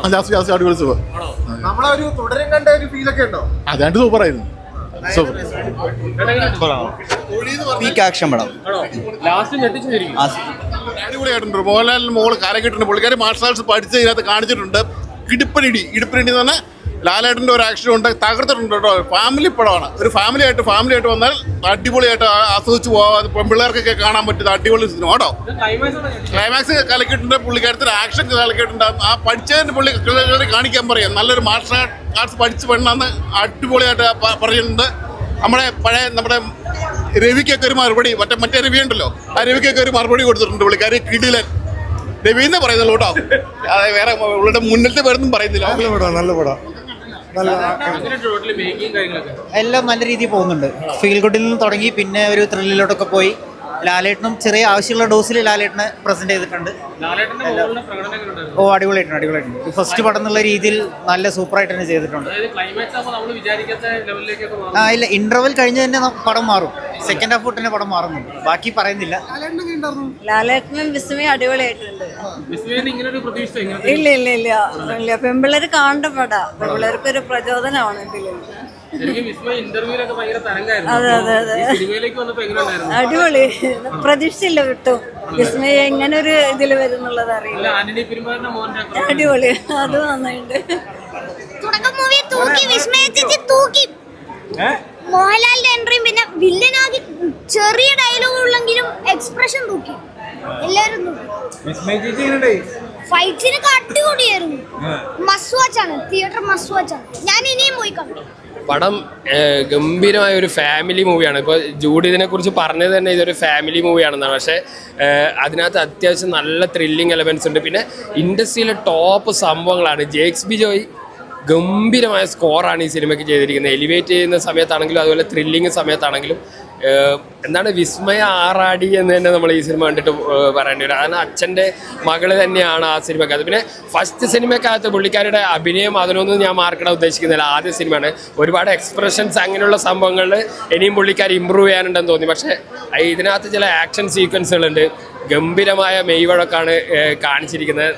അടിപൊളി സൂപ്പർ. നമ്മളൊരു തുടരും കണ്ട ഒരു ഫീലൊക്കെ ഉണ്ടോ? അതാണ്ട് സൂപ്പറായിരുന്നു. സൂപ്പർ ആക്ഷൻ പടം അടിപൊളിയായിട്ടുണ്ട്. മോഹൻലാലിന് മോള് കരക്കിട്ടുണ്ട്. പുള്ളിക്കാരി മാർഷൽ ആർട്സ് പഠിച്ച് ഇതിനകത്ത് കാണിച്ചിട്ടുണ്ട്. ഇടുപ്പനിടി എന്ന് പറഞ്ഞാൽ ലാലേട്ടൻ്റെ ഒരു ആക്ഷൻ ഉണ്ട്, തകർത്തിട്ടുണ്ട് കേട്ടോ. ഫാമിലി പടമാണ്. ഒരു ഫാമിലി ആയിട്ട് വന്നാൽ അടിപൊളിയായിട്ട് ആസ്വദിച്ച് പോകാം. പെൺപിള്ളേർക്കൊക്കെ കാണാൻ പറ്റുന്ന അടിപൊളി സിനിമ കേട്ടോ. ക്ലൈമാക്സ് കലക്കിയിട്ടുണ്ട്. പുള്ളിക്കാരത്തിന് ആക്ഷൻ കലക്കിയിട്ടുണ്ട്. ആ പഠിച്ചതിന് പുള്ളി കാണിക്കാൻ പറയാം. നല്ലൊരു മാർഷൽ ആർട്സ് പഠിച്ച് പെണ്ണെന്ന് അടിപൊളിയായിട്ട് പറയുന്നുണ്ട്. നമ്മുടെ രവിക്കൊക്കെ ഒരു മറുപടി, മറ്റേ രവി ഉണ്ടല്ലോ, ആ രവിക്കൊക്കെ ഒരു മറുപടി കൊടുത്തിട്ടുണ്ട് പുള്ളിക്കാരി. കിടിലൻ രവി എന്നേ പറയുന്നുള്ളൂ കേട്ടോ. അതെ, വേറെ ഉള്ളുടെ മുന്നിലത്തെ പേരൊന്നും പറയുന്നില്ല. നല്ല പടം എല്ലാം നല്ല രീതിയിൽ പോകുന്നുണ്ട്. ഫീൽ ഗുഡിൽ നിന്ന് തുടങ്ങി പിന്നെ ഒരു ത്രില്ലിലോട്ടൊക്കെ പോയി. ലാലേട്ടനും ചെറിയ ആവശ്യമുള്ള ഡോസിൽ ലാലേട്ടനെ പ്രസന്റ് ചെയ്തിട്ടുണ്ട്. അടിപൊളിയായിട്ടുണ്ട്. ഫസ്റ്റ് പടം എന്നുള്ള രീതിയിൽ നല്ല സൂപ്പറായിട്ട് തന്നെ ചെയ്തിട്ടുണ്ട്. ഇല്ല, ഇന്റർവെൽ കഴിഞ്ഞ് തന്നെ പടം മാറും. സെക്കൻഡ് ഹാഫ് തന്നെ പടം മാറുന്നുണ്ട്. ബാക്കി പറയുന്നില്ല. ലാലേട്ടനും വിസ്മയും അടിപൊളിയായിട്ടുണ്ട്. ഇല്ല പെമ്പിള്ളേര് കാണേണ്ട പടാ. പെമ്പിള്ളേർക്ക് ഒരു പ്രചോദനമാണ് ഫിലിം. അടിപൊളി, പ്രതീക്ഷിച്ചില്ല കിട്ടും. വിസ്മയ എങ്ങനെ ഒരു ഇതില് വരുന്നുള്ളത് അറിയില്ല. അടിപൊളി, അത് നന്നായിട്ടുണ്ട്. മോഹൻലാലിന്റെ എൻട്രിയും പിന്നെ വില്ലനാകി ചെറിയ ഡയലോഗ് ഉള്ളെങ്കിലും എക്സ്പ്രഷൻ തൂക്കി. എല്ലാരും ഫൈറ്റിന് അടിപൊളിയായിരുന്നു. മസ്റ്റ് വാച്ചാണ്, തിയേറ്റർ മസ്റ്റ് വാച്ചാണ്. ഞാൻ ഇനിയും പോയി കണ്ടു. പടം ഗംഭീരമായ ഒരു ഫാമിലി മൂവിയാണ്. ഇപ്പോൾ ജൂഡ് ഇതിനെക്കുറിച്ച് പറഞ്ഞത് തന്നെ ഇതൊരു ഫാമിലി മൂവിയാണെന്നാണ്. പക്ഷേ അതിനകത്ത് അത്യാവശ്യം നല്ല ത്രില്ലിങ് എലമെൻറ്റ്സ് ഉണ്ട്. പിന്നെ ഇൻഡസ്ട്രിയിലെ ടോപ്പ് സംഭവങ്ങളാണ്. ജേക്സ് ബിജോയ് ഗംഭീരമായ സ്കോറാണ് ഈ സിനിമയ്ക്ക് ചെയ്തിരിക്കുന്നത്. എലിവേറ്റ് ചെയ്യുന്ന സമയത്താണെങ്കിലും അതുപോലെ ത്രില്ലിങ് സമയത്താണെങ്കിലും. എന്താണ് വിസ്മയ ആറാടി എന്ന് തന്നെ നമ്മൾ ഈ സിനിമ കണ്ടിട്ട് പറയേണ്ടി വരും. കാരണം അച്ഛൻ്റെ മകള് തന്നെയാണ് ആ സിനിമക്കകത്ത്. പിന്നെ ഫസ്റ്റ് സിനിമക്കകത്ത് പുള്ളിക്കാരുടെ അഭിനയം അതിനൊന്നും ഞാൻ മാർക്കിടാൻ ഉദ്ദേശിക്കുന്നില്ല. ആദ്യ സിനിമയാണ്. ഒരുപാട് എക്സ്പ്രഷൻസ് അങ്ങനെയുള്ള സംഭവങ്ങളിൽ ഇനിയും പുള്ളിക്കാർ ഇമ്പ്രൂവ് ചെയ്യാനുണ്ടെന്ന് തോന്നി. പക്ഷേ ഇതിനകത്ത് ചില ആക്ഷൻ സീക്വൻസുകളുണ്ട്. ഗംഭീരമായ മെയ്വഴക്കാണ് കാണിച്ചിരിക്കുന്നത്.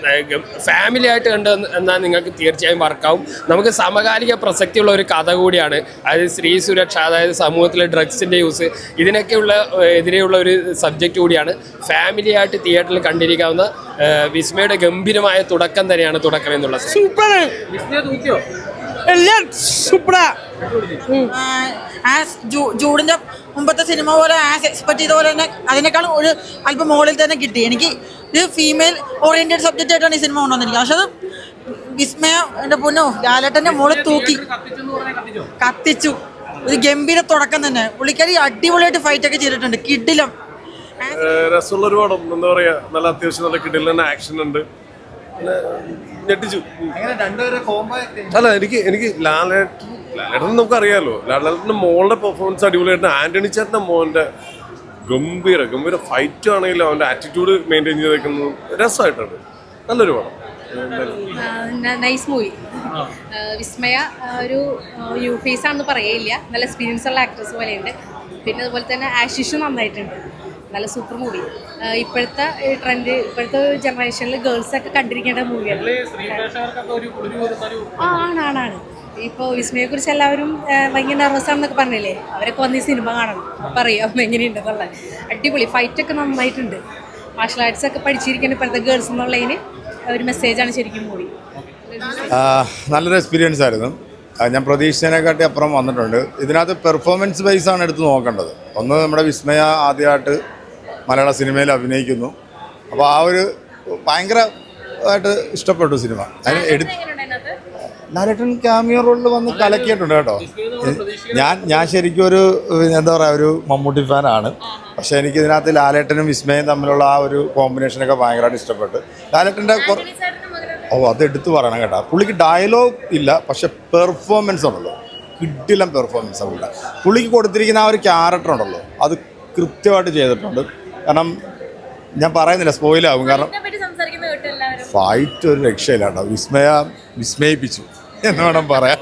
ഫാമിലി ആയിട്ട് കണ്ട് എന്നാൽ നിങ്ങൾക്ക് തീർച്ചയായും വർക്കാവും. നമുക്ക് സമകാലിക പ്രസക്തിയുള്ള ഒരു കഥ കൂടിയാണ്. അതായത് സ്ത്രീ സുരക്ഷ, അതായത് സമൂഹത്തിലെ ഡ്രഗ്സിൻ്റെ യൂസ്, ഇതിനൊക്കെയുള്ള എതിരെയുള്ള ഒരു സബ്ജക്റ്റ് കൂടിയാണ്. ഫാമിലി ആയിട്ട് തിയേറ്ററിൽ കണ്ടിരിക്കാവുന്ന വിസ്മയുടെ ഗംഭീരമായ തുടക്കം തന്നെയാണ് തുടക്കം എന്നുള്ളത്. ജൂഡിന്റെ മുമ്പത്തെ സിനിമ പോലെ എക്സ്പെക്ട് ചെയ്ത പോലെ തന്നെ അതിനേക്കാളും ഒരു അല്പം മുകളിൽ തന്നെ കിട്ടി. എനിക്ക് ഇത് ഫീമെയിൽ ഓറിയന്റഡ് സബ്ജക്റ്റ് ആയിട്ടാണ് ഈ സിനിമ കൊണ്ടുവന്നിരിക്കുന്നത്. പക്ഷെ അത് വിസ്മയ എൻ്റെ പൊന്നോ ലാലേട്ടൻ്റെ മോള് തൂക്കി കത്തിച്ചു. ഒരു ഗംഭീര തുടക്കം തന്നെ. പുള്ളിക്കാരി അടിപൊളിയായിട്ട് ഫൈറ്റ് ഒക്കെ ചെയ്തിട്ടുണ്ട്. കിടിലം രസമുള്ള ഒരു പടം. എന്താ പറയാ, നല്ല അത്യാവശ്യം നല്ല കിടിലൻ ആക്ഷൻ ഉണ്ട്. ഞെട്ടിച്ചു. അല്ല, എനിക്ക് ലാലേട്ടൻ നമുക്ക് അറിയാലോ. ലാലേട്ടൻ്റെ മോളുടെ പെർഫോമൻസ് അടിപൊളിയായിട്ട്. ആന്റണി ചേട്ടൻ്റെ മോൻ്റെ ഗംഭീര ഫൈറ്റ് ആണെങ്കിലും അവൻ്റെ ആറ്റിറ്റ്യൂഡ് മെയിൻറ്റെയിൻ ചെയ്തേക്കുന്നത് രസമായിട്ടുണ്ട്. നല്ലൊരു പടം. Nice movie. വിസ്മയ ഒരു യു ഫേസ് ആണെന്ന് പറയില്ല. നല്ല എക്സ്പീരിയൻസ് ഉള്ള ആക്ട്രസ് പോലെയുണ്ട്. പിന്നെ അതുപോലെ തന്നെ ആശിഷും നന്നായിട്ടുണ്ട്. നല്ല സൂപ്പർ മൂവി. ഇപ്പോഴത്തെ ട്രെൻഡ്, ഇപ്പോഴത്തെ ജനറേഷനിൽ ഗേൾസൊക്കെ കണ്ടിരിക്കേണ്ട മൂവിയാണ്. ആണ്. ഇപ്പോൾ വിസ്മയെ കുറിച്ച് എല്ലാവരും ഭയങ്കര നെർവസാണെന്നൊക്കെ പറഞ്ഞില്ലേ, അവരൊക്കെ വന്ന് ഈ സിനിമ കാണണം. അപ്പം അറിയാം എങ്ങനെയുണ്ടെന്നുള്ള. അടിപൊളി ഫൈറ്റൊക്കെ നന്നായിട്ടുണ്ട്. മാർഷൽ ആർട്സ് ഒക്കെ പഠിച്ചിരിക്കുന്ന ഇപ്പോഴത്തെ ഗേൾസ് എന്നുള്ളതിന് ഒരു മെസ്സേജാണ് ശരിക്കും മൂവി. നല്ലൊരു എക്സ്പീരിയൻസ് ആയിരുന്നു. ഞാൻ പ്രതീക്ഷിച്ചതിനെക്കാട്ടി അപ്പുറം വന്നിട്ടുണ്ട്. ഇതിനകത്ത് പെർഫോമൻസ് ബേസാണ് എടുത്ത് നോക്കേണ്ടത്. ഒന്ന്, നമ്മുടെ വിസ്മയ ആദ്യമായിട്ട് മലയാള സിനിമയിൽ അഭിനയിക്കുന്നു. അപ്പോൾ ആ ഒരു ഭയങ്കരമായിട്ട് ഇഷ്ടപ്പെട്ടു സിനിമ. അതിന് ലാലേട്ടൻ ക്യാമിയോ റോളിൽ വന്ന് കലക്കിയിട്ടുണ്ട് കേട്ടോ. ഞാൻ ശരിക്കും ഒരു എന്താ പറയുക, ഒരു മമ്മൂട്ടി ഫാനാണ്. പക്ഷേ എനിക്ക് ഇതിനകത്ത് ലാലേട്ടനും വിസ്മയും തമ്മിലുള്ള ആ ഒരു കോമ്പിനേഷനൊക്കെ ഭയങ്കരമായിട്ട് ഇഷ്ടപ്പെട്ടു. ലാലേട്ടൻ്റെ അത് എടുത്തു പറയണം കേട്ടോ. പുള്ളിക്ക് ഡയലോഗ് ഇല്ല, പക്ഷെ പെർഫോമൻസ് ഉണ്ടല്ലോ, കിടിലം പെർഫോമൻസ് ആണ്. പുള്ളിക്ക് കൊടുത്തിരിക്കുന്ന ആ ഒരു ക്യാരക്ടർ ഉണ്ടല്ലോ, അത് കൃത്യമായിട്ട് ചെയ്തിട്ടുണ്ട്. കാരണം ഞാൻ പറയുന്നില്ല, സ്പോയിലാവും. കാരണം ഫൈറ്റ് ഒരു രക്ഷയില്ല കേട്ടോ. വിസ്മയിപ്പിച്ചു എന്ന് വേണം പറയാൻ.